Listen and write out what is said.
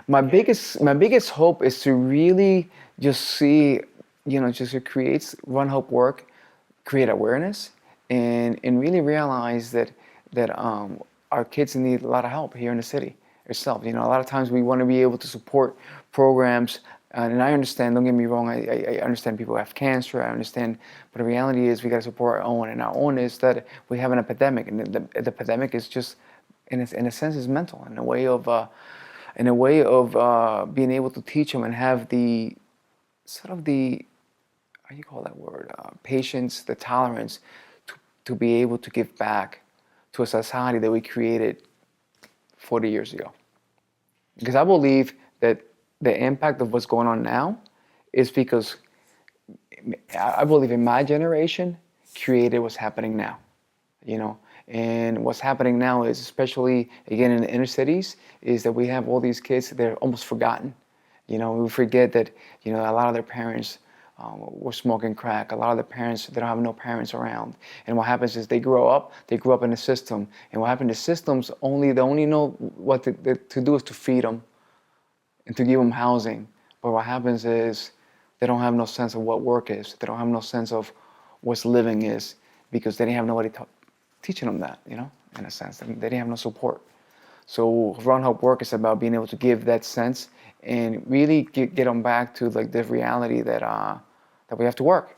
My biggest hope is to really just see, just to create Run Hope work, create awareness, and really realize that our kids need a lot of help here in the city itself. A lot of times we want to be able to support programs, and I understand. Don't get me wrong. I understand people have cancer. I understand, but the reality is we got to support our own, and our own is that we have an epidemic, and the epidemic is just, in a sense, is mental, in a way of being able to teach them and have the sort of the, how do you call that word, patience, the tolerance to be able to give back to a society that we created 40 years ago. Because I believe that the impact of what's going on now is because I believe in my generation created what's happening now, you know. And what's happening now is, especially again in the inner cities, is that we have all these kids that are almost forgotten. We forget that a lot of their parents were smoking crack. A lot of the parents, they don't have no parents around. And what happens is they grew up in a system. And what happens, the systems they only know what to do is to feed them and to give them housing. But what happens is they don't have no sense of what work is. They don't have no sense of what living is, because they didn't have nobody teaching them that, in a sense. They didn't have no support. So Run Hope Work is about being able to give that sense and really get them back to like the reality that we have to work.